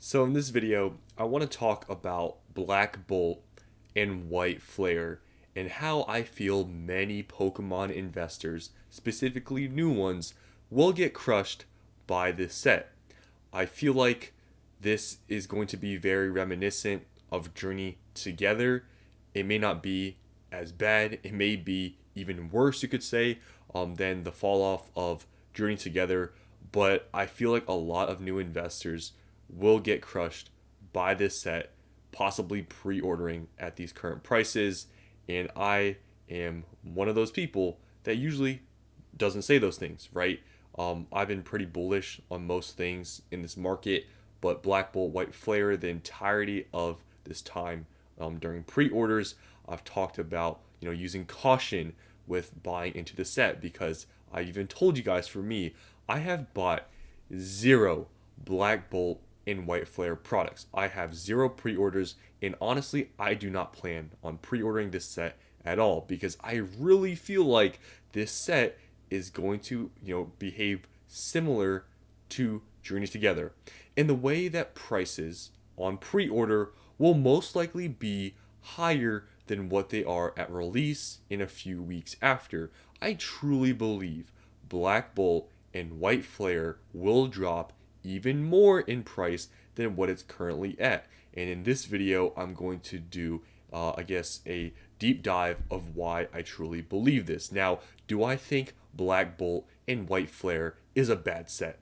So in this video, I want to talk about Black Bolt and White Flare and how I feel many Pokemon investors, specifically new ones, will get crushed by this set. I feel like this is going to be very reminiscent of Journey Together. It may not be as bad, it may be even worse, you could say, than the fall off of Journey Together, but I feel like a lot of new investors will get crushed by this set, possibly pre ordering at these current prices. And I am one of those people that usually doesn't say those things, right? I've been pretty bullish on most things in this market, but Black Bolt, White Flare, the entirety of this time during pre-orders, I've talked about using caution with buying into the set because I even told you guys for me, I have bought zero Black Bolt and White Flare products. I have zero pre-orders, and honestly, I do not plan on pre-ordering this set at all because I really feel like this set is going to, behave similar to Journey Together. And the way that prices on pre-order will most likely be higher than what they are at release in a few weeks after. I truly believe Black Bolt and White Flare will drop even more in price than what it's currently at. And in this video, I'm going to do, a deep dive of why I truly believe this. Now, do I think Black Bolt and White Flare is a bad set?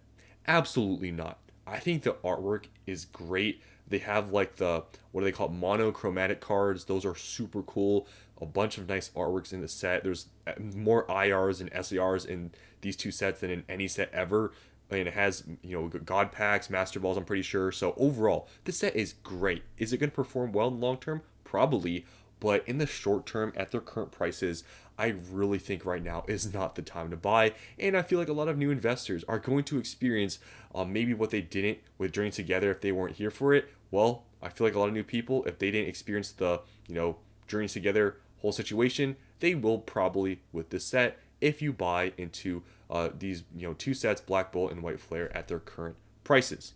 Absolutely not. I think the artwork is great. They have like the, what do they call it, monochromatic cards. Those are super cool. A bunch of nice artworks in the set. There's more IRs and SARs in these two sets than in any set ever. And it has, God packs, Master Balls, I'm pretty sure. So overall, this set is great. Is it going to perform well in the long term? Probably. But in the short term, at their current prices, I really think right now is not the time to buy. And I feel like a lot of new investors are going to experience maybe what they didn't with Journey Together if they weren't here for it. Well, I feel like a lot of new people, if they didn't experience the, Journey Together whole situation, they will probably with this set if you buy into these, two sets, Black Bolt and White Flare, at their current prices.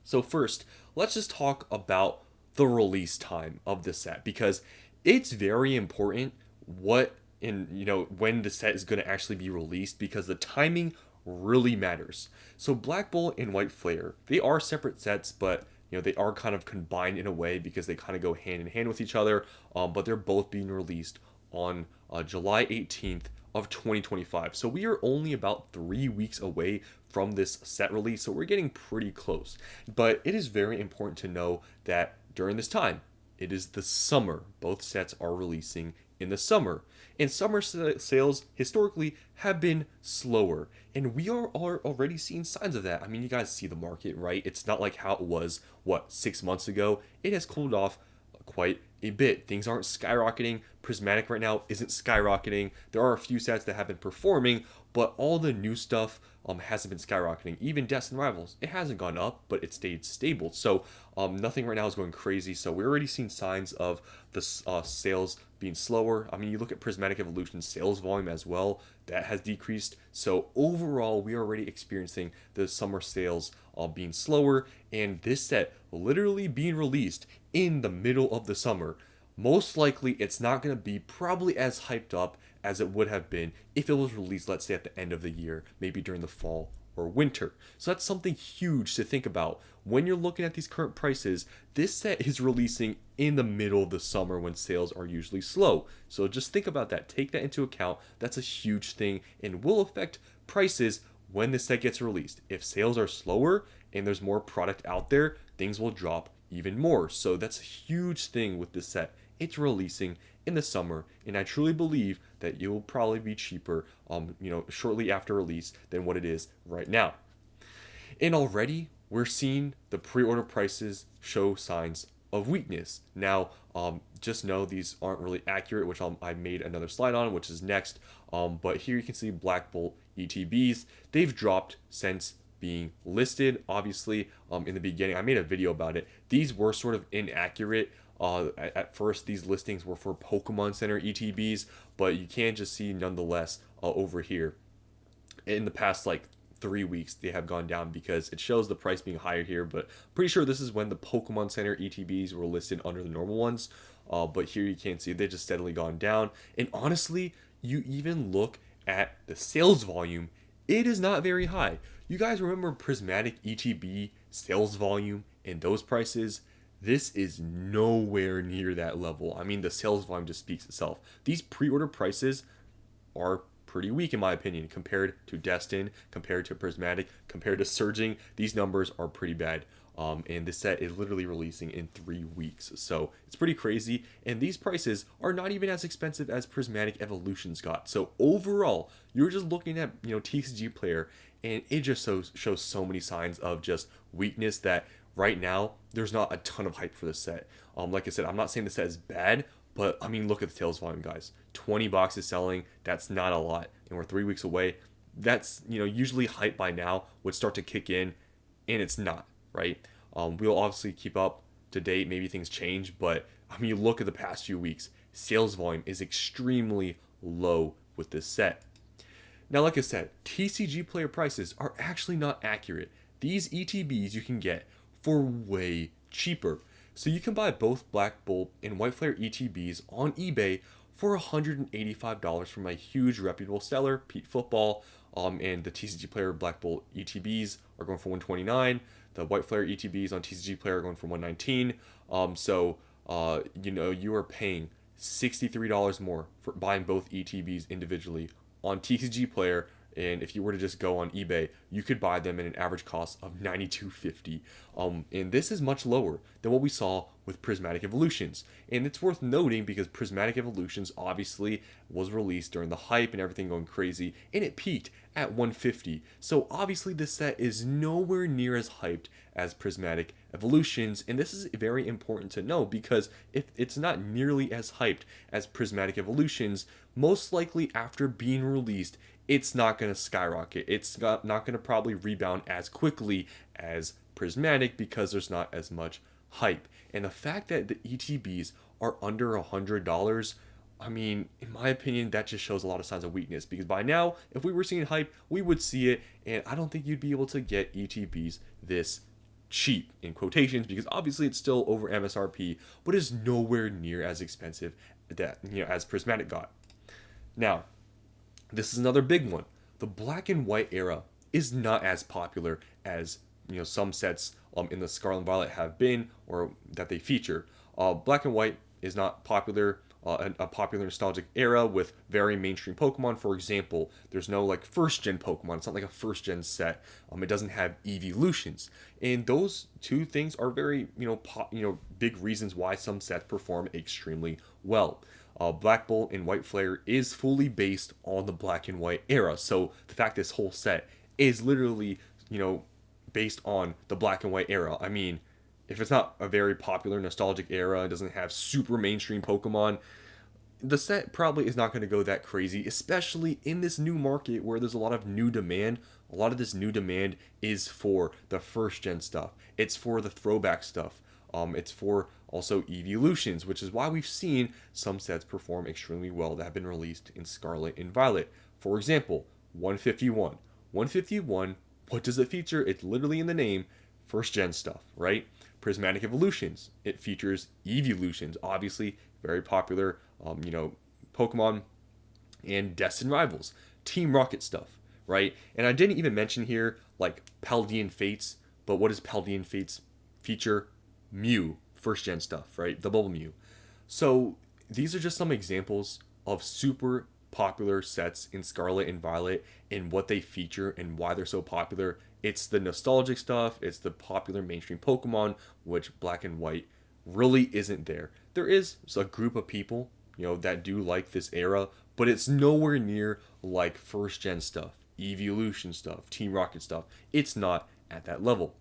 So first, let's just talk about the release time of the set because it's very important what in when the set is going to actually be released because the timing really matters. So Black Bolt and White Flare, they are separate sets, but they are kind of combined in a way because they kind of go hand in hand with each other. But they're both being released on July 18th of 2025. So we are only about 3 weeks away from this set release. So we're getting pretty close. But it is very important to know that during this time, it is the summer. Both sets are releasing in the summer. And summer sales historically have been slower. And we are already seeing signs of that. I mean, you guys see the market, right? It's not like how it was, 6 months ago. It has cooled off quite a bit. Things aren't skyrocketing. Prismatic right now isn't skyrocketing. There are a few sets that have been performing, but all the new stuff hasn't been skyrocketing. Even Destined Rivals, it hasn't gone up, but it stayed stable. So nothing right now is going crazy. So we're already seeing signs of the sales being slower. I mean, you look at Prismatic Evolution sales volume as well, that has decreased. So overall, we are already experiencing the summer sales being slower, and this set literally being released in the middle of the summer. Most likely, it's not going to be probably as hyped up as it would have been if it was released, let's say, at the end of the year, maybe during the fall or winter. So that's something huge to think about. When you're looking at these current prices, this set is releasing in the middle of the summer when sales are usually slow. So just think about that. Take that into account. That's a huge thing and will affect prices when this set gets released. If sales are slower and there's more product out there, things will drop even more. So that's a huge thing with this set. It's releasing in the summer, and I truly believe that it will probably be cheaper, shortly after release than what it is right now. And already we're seeing the pre-order prices show signs of weakness. Now, just know these aren't really accurate, which I made another slide on, which is next. But here you can see Black Bolt ETBs. They've dropped since being listed. Obviously, in the beginning, I made a video about it. These were sort of inaccurate. At first, these listings were for Pokemon Center ETBs, but you can just see nonetheless over here in the past 3 weeks they have gone down because it shows the price being higher here, but pretty sure this is when the Pokemon Center ETBs were listed under the normal ones. But here you can't see they just steadily gone down. And honestly, you even look at the sales volume, it is not very high. You guys remember Prismatic ETB sales volume and those prices? This is nowhere near that level. I mean, the sales volume just speaks itself. These pre-order prices are pretty weak in my opinion compared to Destin, compared to Prismatic, compared to Surging. These numbers are pretty bad. And this set is literally releasing in 3 weeks, so it's pretty crazy. And these prices are not even as expensive as Prismatic Evolutions got. So overall, you're just looking at TCG Player, and it just shows so many signs of just weakness that right now there's not a ton of hype for this set. Like I said, I'm not saying the set is bad, but I mean, look at the sales volume, guys. 20 boxes selling, that's not a lot, and we're 3 weeks away. That's usually hype by now would start to kick in, and it's not. Right? We'll obviously keep up to date. Maybe things change, but I mean, you look at the past few weeks, sales volume is extremely low with this set. Now, like I said, TCG player prices are actually not accurate. These ETBs you can get for way cheaper. So you can buy both Black Bolt and White Flare ETBs on eBay for $185 from a huge reputable seller, Pete Football. And the TCG Player Black Bolt ETBs are going for $129. The White Flare ETBs on TCG Player are going for $119. You are paying $63 more for buying both ETBs individually on TCG Player. And if you were to just go on eBay, you could buy them at an average cost of $92.50. And this is much lower than what we saw with Prismatic Evolutions. And it's worth noting because Prismatic Evolutions obviously was released during the hype and everything going crazy, and it peaked at $150. So obviously this set is nowhere near as hyped as Prismatic Evolutions, and this is very important to know because if it's not nearly as hyped as Prismatic Evolutions, most likely after being released, it's not going to skyrocket. It's not going to probably rebound as quickly as Prismatic because there's not as much hype. And the fact that the ETBs are under $100, I mean, in my opinion, that just shows a lot of signs of weakness because by now, if we were seeing hype, we would see it, and I don't think you'd be able to get ETBs this cheap, in quotations, because obviously it's still over MSRP, but is nowhere near as expensive that as Prismatic got. Now, this is another big one. The black and white era is not as popular as some sets in the Scarlet and Violet have been or that they feature. Black and white is not popular. A popular nostalgic era with very mainstream Pokemon. For example, there's no like first gen Pokemon. It's not like a first gen set. It doesn't have evolutions, and those two things are very big reasons why some sets perform extremely well. Black Bolt and White Flare is fully based on the black and white era. So the fact this whole set is literally, based on the black and white era. I mean, if it's not a very popular nostalgic era, it doesn't have super mainstream Pokemon, the set probably is not going to go that crazy, especially in this new market where there's a lot of new demand. A lot of this new demand is for the first gen stuff. It's for the throwback stuff. It's for also evolutions, which is why we've seen some sets perform extremely well that have been released in Scarlet and Violet. For example, 151. 151, what does it feature? It's literally in the name, first gen stuff, right? Prismatic Evolutions, it features evolutions, obviously very popular, Pokemon and Destin Rivals, Team Rocket stuff, right? And I didn't even mention here like Paldean Fates, but what does Paldean Fates feature? Mew, first gen stuff, right? The Bubble Mew. So these are just some examples of super popular sets in Scarlet and Violet and what they feature and why they're so popular. It's the nostalgic stuff, it's the popular mainstream Pokemon, which Black and White really isn't there. There is a group of people, that do like this era, but it's nowhere near like first gen stuff, evolution stuff, Team Rocket stuff. It's not at that level.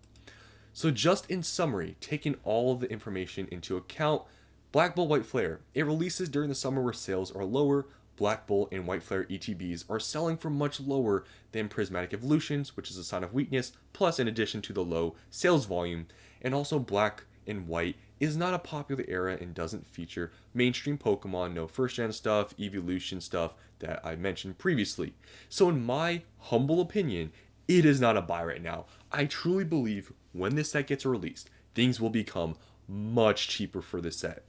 So just in summary, taking all of the information into account, Black Bolt White Flare, it releases during the summer where sales are lower. Black Bolt and White Flare ETBs are selling for much lower than Prismatic Evolutions, which is a sign of weakness, plus in addition to the low sales volume. And also Black and White is not a popular era and doesn't feature mainstream Pokemon, no first gen stuff, evolution stuff that I mentioned previously. So in my humble opinion, it is not a buy right now. I truly believe when this set gets released, things will become much cheaper for this set.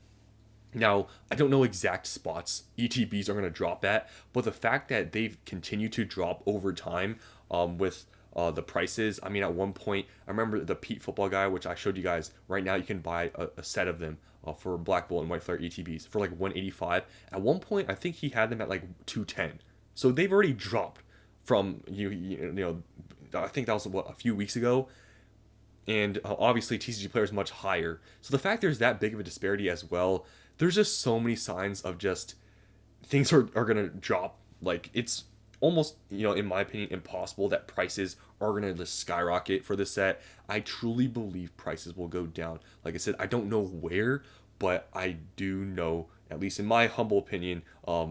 Now, I don't know exact spots ETBs are going to drop at, but the fact that they've continued to drop over time with the prices. I mean, at one point, I remember the Pete football guy, which I showed you guys. Right now, you can buy a set of them for Black Bolt and White Flare ETBs for like 185. At one point, I think he had them at like 210. So they've already dropped from you know. I think that was what, a few weeks ago, and obviously TCG Player is much higher. So the fact there's that big of a disparity as well, there's just so many signs of just things are gonna drop. Like it's almost, in my opinion, impossible that prices are gonna just skyrocket for this set. I truly believe prices will go down. Like I said, I don't know where, but I do know, at least in my humble opinion,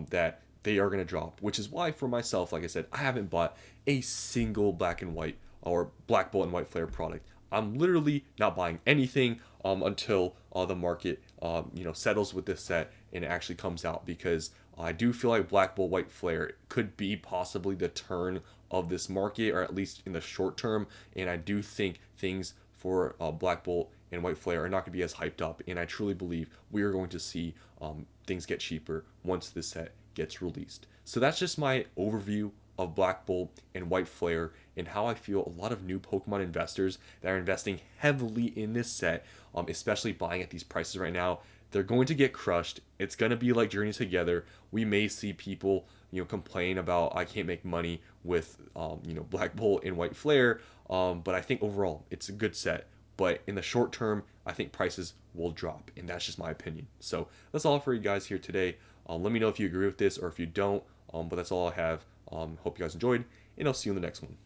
that they are gonna drop. Which is why, for myself, like I said, I haven't bought a single black and white or black bolt and white flare product. I'm literally not buying anything until the market settles with this set and it actually comes out, because I do feel like Black Bull White Flare could be possibly the turn of this market, or at least in the short term. And I do think things for Black Bolt and White Flare are not going to be as hyped up. And I truly believe we are going to see things get cheaper once this set gets released. So that's just my overview of Black Bolt and White Flare, and how I feel a lot of new Pokemon investors that are investing heavily in this set, especially buying at these prices right now, they're going to get crushed. It's going to be like Journey Together. We may see people, complain about, I can't make money with, Black Bolt and White Flare. But I think overall it's a good set. But in the short term, I think prices will drop, and that's just my opinion. So that's all for you guys here today. Let me know if you agree with this or if you don't. But that's all I have. Hope you guys enjoyed, and I'll see you in the next one.